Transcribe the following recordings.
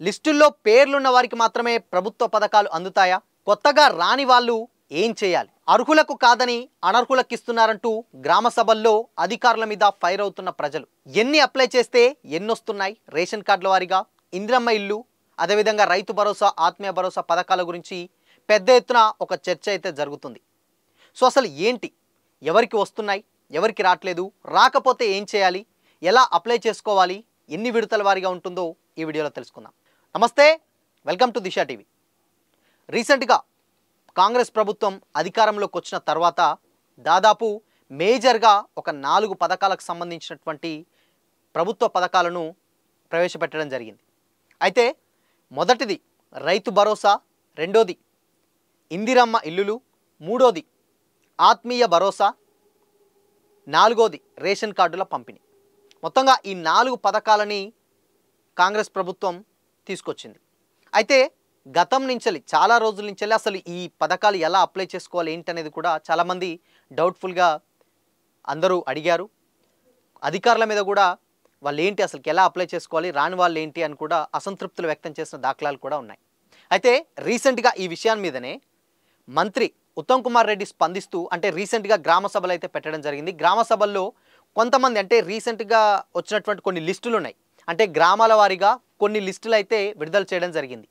లిస్టుల్లో పేర్లున్న వారికి మాత్రమే ప్రభుత్వ పథకాలు అందుతాయా? కొత్తగా రాని వాళ్ళు ఏం చేయాలి? అర్హులకు కాదని అనర్హులకు ఇస్తున్నారంటూ గ్రామ సభల్లో అధికారుల మీద ఫైర్ అవుతున్న ప్రజలు. ఎన్ని అప్లై చేస్తే ఎన్నొస్తున్నాయి? రేషన్ కార్డుల వారీగా ఇందిరమ్మ ఇల్లు, అదేవిధంగా రైతు భరోసా, ఆత్మీయ భరోసా పథకాల గురించి పెద్ద ఎత్తున ఒక చర్చ అయితే జరుగుతుంది. సో అసలు ఏంటి, ఎవరికి వస్తున్నాయి, ఎవరికి రావట్లేదు, రాకపోతే ఏం చేయాలి, ఎలా అప్లై చేసుకోవాలి, ఎన్ని విడతల వారీగా ఉంటుందో ఈ వీడియోలో తెలుసుకుందాం. నమస్తే, వెల్కమ్ టు దిశ టీవీ. రీసెంట్గా కాంగ్రెస్ ప్రభుత్వం అధికారంలోకి వచ్చిన తర్వాత దాదాపు మేజర్గా ఒక 4 పథకాలకు సంబంధించినటువంటి ప్రభుత్వ పథకాలను ప్రవేశపెట్టడం జరిగింది. అయితే మొదటిది రైతు భరోసా, రెండోది ఇందిరమ్మ ఇల్లులు, మూడోది ఆత్మీయ భరోసా, నాలుగోది రేషన్ కార్డుల పంపిణీ. మొత్తంగా ఈ 4 పథకాలని కాంగ్రెస్ ప్రభుత్వం తీసుకొచ్చింది. అయితే గతం నుంచి చాలా రోజుల నుంచి అసలు ఈ పథకాలు ఎలా అప్లై చేసుకోవాలి ఏంటనేది కూడా చాలామంది డౌట్ఫుల్గా అందరూ అడిగారు. అధికారుల మీద కూడా వాళ్ళు ఏంటి, అసలు ఎలా అప్లై చేసుకోవాలి, రాని వాళ్ళు ఏంటి అని కూడా అసంతృప్తులు వ్యక్తం చేసిన దాఖలాలు కూడా ఉన్నాయి. అయితే రీసెంట్గా ఈ విషయాన్ని మీదనే మంత్రి ఉత్తమ్ కుమార్ రెడ్డి స్పందిస్తూ, అంటే రీసెంట్గా గ్రామ సభలు అయితే పెట్టడం జరిగింది. గ్రామ సభల్లో కొంతమంది, అంటే రీసెంట్గా వచ్చినటువంటి కొన్ని లిస్టులు ఉన్నాయి, అంటే గ్రామాల వారీగా కొన్ని లిస్టులు అయితే విడుదల చేయడం జరిగింది.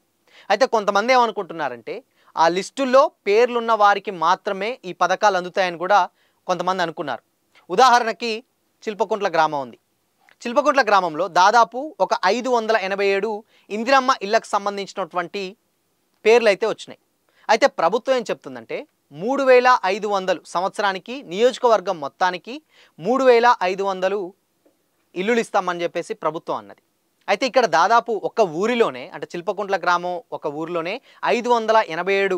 అయితే కొంతమంది ఏమనుకుంటున్నారంటే ఆ లిస్టుల్లో పేర్లున్న వారికి మాత్రమే ఈ పథకాలు అందుతాయని కూడా కొంతమంది అనుకున్నారు. ఉదాహరణకి చిల్పకుంట్ల గ్రామం ఉంది. చిల్పకుంట్ల గ్రామంలో దాదాపు ఒక 587 ఇందిరమ్మ ఇళ్లకు సంబంధించినటువంటి పేర్లు అయితే వచ్చినాయి. అయితే ప్రభుత్వం ఏం చెప్తుందంటే 3500 సంవత్సరానికి నియోజకవర్గం మొత్తానికి 3500 ఇల్లులు ఇస్తామని చెప్పేసి ప్రభుత్వం అన్నది. అయితే ఇక్కడ దాదాపు ఒక ఊరిలోనే, అంటే చిల్పకుంట్ల గ్రామం ఒక ఊరిలోనే 587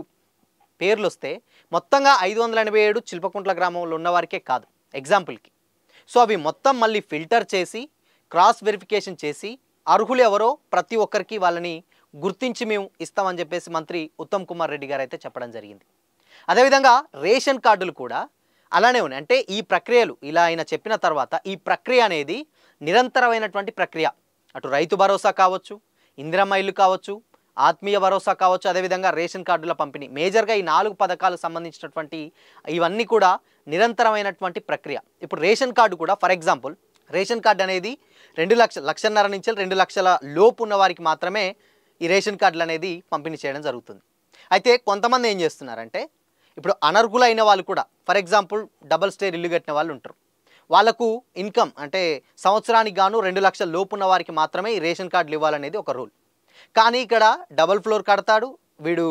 పేర్లు వస్తే మొత్తంగా 587 చిల్పకుంట్ల గ్రామంలో ఉన్నవారికే కాదు, ఎగ్జాంపుల్కి. సో అవి మొత్తం మళ్ళీ ఫిల్టర్ చేసి క్రాస్ వెరిఫికేషన్ చేసి అర్హులు ఎవరో ప్రతి ఒక్కరికి వాళ్ళని గుర్తించి మేము ఇస్తామని చెప్పేసి మంత్రి ఉత్తమ్ కుమార్ రెడ్డి గారు అయితే చెప్పడం జరిగింది. అదేవిధంగా రేషన్ కార్డులు కూడా అలానే ఉన్నాయి. అంటే ఈ ప్రక్రియలు ఇలా ఆయన చెప్పిన తర్వాత ఈ ప్రక్రియ అనేది నిరంతరమైనటువంటి ప్రక్రియ. అటు రైతు భరోసా కావచ్చు, ఇందిరమ్మ ఇల్లు కావచ్చు, ఆత్మీయ భరోసా కావచ్చు, అదేవిధంగా రేషన్ కార్డుల పంపిణీ, మేజర్గా ఈ 4 పథకాలకు సంబంధించినటువంటి ఇవన్నీ కూడా నిరంతరమైనటువంటి ప్రక్రియ. ఇప్పుడు రేషన్ కార్డు కూడా, ఫర్ ఎగ్జాంపుల్ రేషన్ కార్డు అనేది 2 లక్షల, 1,50,000 నుంచి 2 లక్షల లోపు ఉన్న వారికి మాత్రమే ఈ రేషన్ కార్డులు అనేది పంపిణీ చేయడం జరుగుతుంది. అయితే కొంతమంది ఏం చేస్తున్నారంటే ఇప్పుడు అనర్హులైన వాళ్ళు కూడా, ఫర్ ఎగ్జాంపుల్ డబల్ స్టేర్ ఇల్లు కట్టిన వాళ్ళు ఉంటారు, వాళ్ళకు ఇన్కమ్ అంటే సంవత్సరానికి గాను 2 లక్షల లోపు ఉన్న వారికి మాత్రమే ఈ రేషన్ కార్డులు ఇవ్వాలనేది ఒక రూల్. కానీ ఇక్కడ డబల్ ఫ్లోర్ కడతాడు వీడు,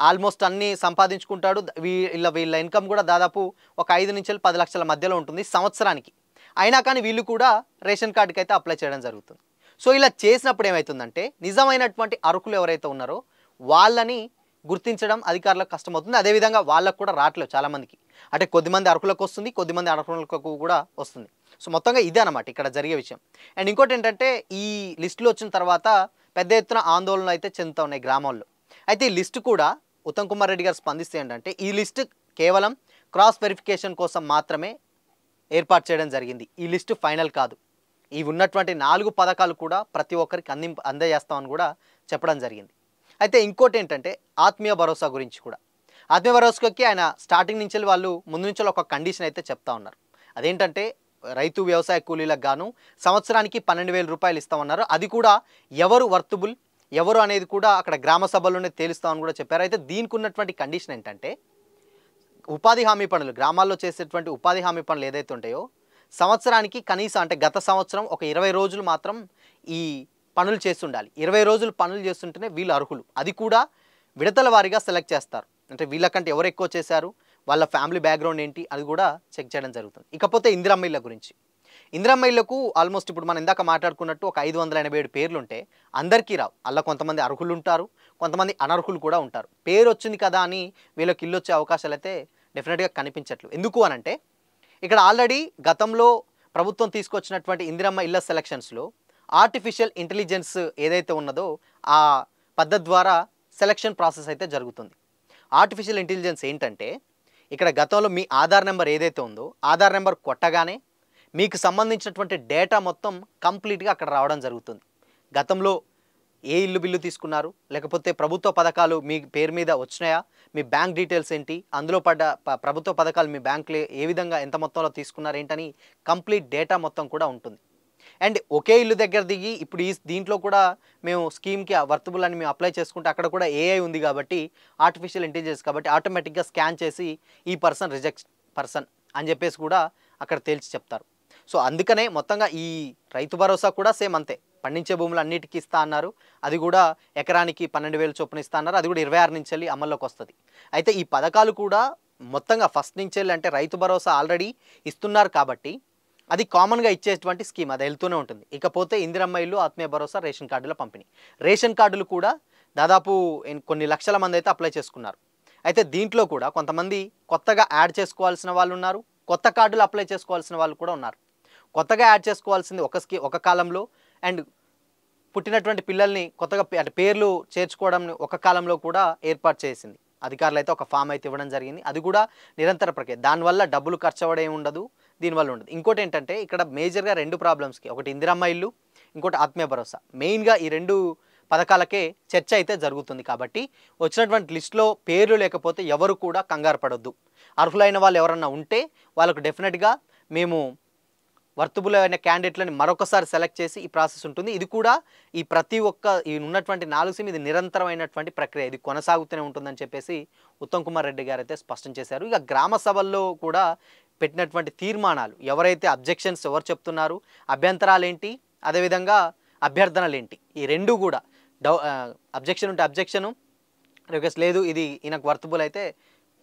ఆల్మోస్ట్ అన్నీ సంపాదించుకుంటాడు, వీళ్ళ ఇన్కమ్ కూడా దాదాపు ఒక 5 నుంచి 10 లక్షల మధ్యలో ఉంటుంది సంవత్సరానికి. అయినా కానీ వీళ్ళు కూడా రేషన్ కార్డుకి అయితే అప్లై చేయడం జరుగుతుంది. సో ఇలా చేసినప్పుడు ఏమవుతుందంటే నిజమైనటువంటి అర్హులు ఎవరైతే ఉన్నారో వాళ్ళని గుర్తించడం అధికారులకు కష్టమవుతుంది. అదేవిధంగా వాళ్ళకు కూడా రావట్లేదు చాలామందికి. అంటే కొద్దిమంది అర్హులకు వస్తుంది, కొద్దిమంది అనర్హులకు కూడా వస్తుంది. సో మొత్తంగా ఇదే అన్నమాట ఇక్కడ జరిగే విషయం. అండ్ ఇంకోటి ఏంటంటే ఈ లిస్టులో వచ్చిన తర్వాత పెద్ద ఎత్తున ఆందోళనలు అయితే చెందుతూ ఉన్నాయి గ్రామాల్లో. అయితే ఈ లిస్టు కూడా ఉత్తమ్ కుమార్ రెడ్డి గారు స్పందిస్తే ఏంటంటే ఈ లిస్టు కేవలం క్రాస్ వెరిఫికేషన్ కోసం మాత్రమే ఏర్పాటు చేయడం జరిగింది, ఈ లిస్టు ఫైనల్ కాదు. ఈ ఉన్నటువంటి 4 పథకాలు కూడా ప్రతి ఒక్కరికి అందజేస్తామని కూడా చెప్పడం జరిగింది. అయితే ఇంకోటి ఏంటంటే ఆత్మీయ భరోసా గురించి కూడా, ఆత్మీయ భరోసాకి ఆయన స్టార్టింగ్ నుంచి వాళ్ళు ముందు నుంచి ఒక కండిషన్ అయితే చెప్తా ఉన్నారు. అదేంటంటే రైతు వ్యవసాయ కూలీలకు గాను సంవత్సరానికి 12,000 రూపాయలు ఇస్తామన్నారు. అది కూడా ఎవరు వర్తబుల్ ఎవరు అనేది కూడా అక్కడ గ్రామ సభల్లోనే తేలుస్తామని కూడా చెప్పారు. అయితే దీనికి ఉన్నటువంటి కండిషన్ ఏంటంటే ఉపాధి హామీ పనులు, గ్రామాల్లో చేసేటువంటి ఉపాధి హామీ పనులు ఏదైతే ఉంటాయో సంవత్సరానికి కనీసం, అంటే గత సంవత్సరం ఒక 20 రోజులు మాత్రం ఈ పనులు చేస్తుండాలి. 20 రోజులు పనులు చేస్తుంటేనే వీళ్ళు అర్హులు. అది కూడా విడతల వారీగా సెలెక్ట్ చేస్తారు. అంటే వీళ్ళకంటే ఎవరు ఎక్కువ చేశారు, వాళ్ళ ఫ్యామిలీ బ్యాక్గ్రౌండ్ ఏంటి అది కూడా చెక్ చేయడం జరుగుతుంది. ఇకపోతే ఇందిరమ్మ ఇళ్ళ గురించి, ఇందిరమ్మ ఇళ్లకు ఆల్మోస్ట్ ఇప్పుడు మనం ఇందాక మాట్లాడుకున్నట్టు ఒక 587 పేర్లు ఉంటే అందరికీ రావు. అలా కొంతమంది అర్హులు ఉంటారు, కొంతమంది అనర్హులు కూడా ఉంటారు. పేరు వచ్చింది కదా అని వీళ్ళకి ఇల్లు వచ్చే అవకాశాలు అయితే డెఫినెట్గా కనిపించట్లేదు. ఎందుకు అనంటే ఇక్కడ ఆల్రెడీ గతంలో ప్రభుత్వం తీసుకొచ్చినటువంటి ఇందిరమ్మ ఇళ్ల సెలక్షన్స్లో ఆర్టిఫిషియల్ ఇంటెలిజెన్స్ ఏదైతే ఉన్నదో ఆ పద్ధతి ద్వారా సెలక్షన్ ప్రాసెస్ అయితే జరుగుతుంది. ఆర్టిఫిషియల్ ఇంటెలిజెన్స్ ఏంటంటే ఇక్కడ గతంలో మీ ఆధార్ నెంబర్ ఏదైతే ఉందో ఆధార్ నెంబర్ కొట్టగానే మీకు సంబంధించినటువంటి డేటా మొత్తం కంప్లీట్గా అక్కడ రావడం జరుగుతుంది. గతంలో ఏ ఇల్లు బిల్లు తీసుకున్నారు, లేకపోతే ప్రభుత్వ పథకాలు మీ పేరు మీద వచ్చినాయా, మీ బ్యాంక్ డీటెయిల్స్ ఏంటి, అందులో పడ్డ ప్రభుత్వ పథకాలు మీ బ్యాంకులో ఏ విధంగా ఎంత మొత్తంలో తీసుకున్నారు ఏంటని కంప్లీట్ డేటా మొత్తం కూడా ఉంటుంది. అండ్ ఒకే ఇల్లు దగ్గర దిగి ఇప్పుడు దీంట్లో కూడా మేము స్కీమ్కి వర్తబుల్ అని మేము అప్లై చేసుకుంటే అక్కడ కూడా ఏఐ ఉంది కాబట్టి, ఆర్టిఫిషియల్ ఇంటెలిజెన్స్ కాబట్టి ఆటోమేటిక్గా స్కాన్ చేసి ఈ పర్సన్ రిజెక్ట్ పర్సన్ అని చెప్పేసి కూడా అక్కడ తేల్చి చెప్తారు. సో అందుకనే మొత్తంగా ఈ రైతు భరోసా కూడా సేమ్ అంతే. పండించే భూములు అన్నిటికీ ఇస్తా అన్నారు, అది కూడా ఎకరానికి 12,000 చొప్పున ఇస్తా అన్నారు, అది కూడా 26 నుంచి వెళ్ళి అమల్లోకి వస్తుంది. అయితే ఈ పథకాలు కూడా మొత్తంగా ఫస్ట్ నుంచి వెళ్ళి అంటే రైతు భరోసా ఆల్రెడీ ఇస్తున్నారు కాబట్టి అది కామన్గా ఇచ్చేటువంటి స్కీమ్, అది వెళ్తూనే ఉంటుంది. ఇకపోతే ఇందిరమ్మ ఇల్లు, ఆత్మీయ భరోసా, రేషన్ కార్డుల పంపిణీ. రేషన్ కార్డులు కూడా దాదాపు కొన్ని లక్షల మంది అయితే అప్లై చేసుకున్నారు. అయితే దీంట్లో కూడా కొంతమంది కొత్తగా యాడ్ చేసుకోవాల్సిన వాళ్ళు ఉన్నారు, కొత్త కార్డులు అప్లై చేసుకోవాల్సిన వాళ్ళు కూడా ఉన్నారు. కొత్తగా యాడ్ చేసుకోవాల్సింది ఒక కాలంలో, అండ్ పుట్టినటువంటి పిల్లల్ని కొత్తగా అంటే పేర్లు చేర్చుకోవడం ఒక కాలంలో కూడా ఏర్పాటు చేసింది అధికారులు. అయితే ఒక ఫామ్ అయితే ఇవ్వడం జరిగింది, అది కూడా నిరంతర ప్రక్రియ. దానివల్ల డబ్బులు ఖర్చు అవ్వడం ఉండదు, దీనివల్ల ఉండదు. ఇంకోటి ఏంటంటే ఇక్కడ మేజర్గా 2 ప్రాబ్లమ్స్కి, ఒకటి ఇందిరమ్మ ఇల్లు, ఇంకోటి ఆత్మీయ భరోసా. మెయిన్గా ఈ 2 పథకాలకే చర్చ అయితే జరుగుతుంది. కాబట్టి వచ్చినటువంటి లిస్టులో పేర్లు లేకపోతే ఎవరు కూడా కంగారు పడొద్దు. అర్హులైన వాళ్ళు ఎవరన్నా ఉంటే వాళ్ళకు డెఫినెట్గా మేము వర్తబుల్ అయిన క్యాండిడేట్లని మరొకసారి సెలెక్ట్ చేసి ఈ ప్రాసెస్ ఉంటుంది. ఇది కూడా ఈ ప్రతి ఒక్క ఈ ఉన్నటువంటి 4 సీమ్ ఇది నిరంతరమైనటువంటి ప్రక్రియ, ఇది కొనసాగుతూనే ఉంటుందని చెప్పేసి ఉత్తమ్ కుమార్ రెడ్డి గారు అయితే స్పష్టం చేశారు. ఇక గ్రామ సభల్లో కూడా పెట్టినటువంటి తీర్మానాలు, ఎవరైతే అబ్జెక్షన్స్ ఎవరు చెప్తున్నారు, అభ్యంతరాలు ఏంటి, అదేవిధంగా అభ్యర్థనలు ఏంటి, ఈ 2 కూడా అబ్జెక్షన్ ఉంటే అబ్జెక్షను, రిక్వెస్ట్ లేదు ఇది ఈయనకు వర్తబుల్ అయితే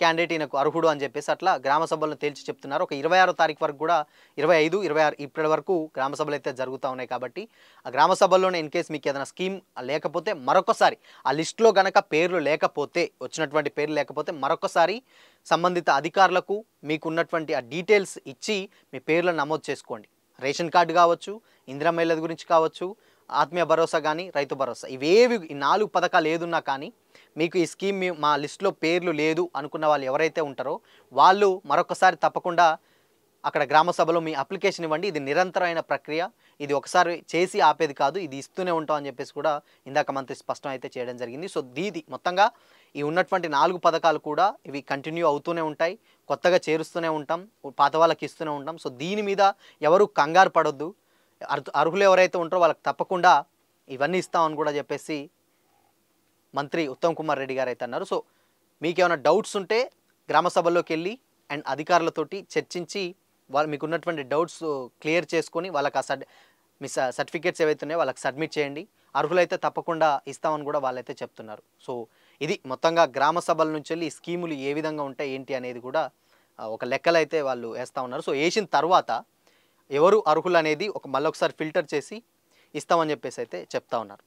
క్యాండిడేట్ ఈయనకు అర్హుడు అని చెప్పేసి అట్లా గ్రామ సభలను తేల్చి చెప్తున్నారు. ఒక 26వ తారీఖు వరకు కూడా 25, 26 ఇప్పటి వరకు గ్రామ సభలు అయితే జరుగుతూ ఉన్నాయి. కాబట్టి ఆ గ్రామ సభల్లోనే ఇన్ కేసు మీకు ఏదైనా స్కీమ్ లేకపోతే మరొకసారి ఆ లిస్టులో గనక పేర్లు లేకపోతే, వచ్చినటువంటి పేర్లు లేకపోతే మరొకసారి సంబంధిత అధికారులకు మీకు ఉన్నటువంటి ఆ డీటెయిల్స్ ఇచ్చి మీ పేర్లను నమోదు చేసుకోండి. రేషన్ కార్డు కావచ్చు, ఇందిరమ్మ ఇళ్ల గురించి కావచ్చు, ఆత్మీయ భరోసా కానీ, రైతు భరోసా, ఇవేవి ఈ 4 పథకాలు ఏదున్నా కానీ మీకు ఈ స్కీమ్ మా లిస్టులో పేర్లు లేదు అనుకున్న వాళ్ళు ఎవరైతే ఉంటారో వాళ్ళు మరొకసారి తప్పకుండా అక్కడ గ్రామ సభలో మీ అప్లికేషన్ ఇవ్వండి. ఇది నిరంతరమైన ప్రక్రియ, ఇది ఒకసారి చేసి ఆపేది కాదు, ఇది ఇస్తూనే ఉంటాం అని చెప్పేసి కూడా ఇందాక మంత్రి స్పష్టం అయితే చేయడం జరిగింది. సో మొత్తంగా ఈ ఉన్నటువంటి 4 పథకాలు కూడా ఇవి కంటిన్యూ అవుతూనే ఉంటాయి, కొత్తగా చేరుస్తూనే ఉంటాం, పాత వాళ్ళకి ఇస్తూనే ఉంటాం. సో దీని మీద ఎవరు కంగారు పడొద్దు. అర్హులు ఎవరైతే ఉంటారో వాళ్ళకి తప్పకుండా ఇవన్నీ ఇస్తామని కూడా చెప్పేసి మంత్రి ఉత్తమ్ కుమార్ రెడ్డి గారు అయితే అన్నారు. సో మీకు ఏమైనా డౌట్స్ ఉంటే గ్రామ సభల్లోకి వెళ్ళి అండ్ అధికారులతోటి చర్చించి వాళ్ళు మీకు ఉన్నటువంటి డౌట్స్ క్లియర్ చేసుకొని వాళ్ళకి మీ సర్టిఫికేట్స్ ఏవైతే ఉన్నాయో వాళ్ళకి సబ్మిట్ చేయండి. అర్హులైతే తప్పకుండా ఇస్తామని కూడా వాళ్ళైతే చెప్తున్నారు. సో ఇది మొత్తంగా గ్రామ సభల నుంచి వెళ్ళి ఈ స్కీములు ఏ విధంగా ఉంటాయి ఏంటి అనేది కూడా ఒక లెక్కలు అయితే వాళ్ళు వేస్తూ ఉన్నారు. సో వేసిన తర్వాత ఎవరు అర్హులు అనేది మళ్ళొకసారి ఫిల్టర్ చేసి ఇస్తామని చెప్పేసి అయితే చెప్తా ఉన్నారు.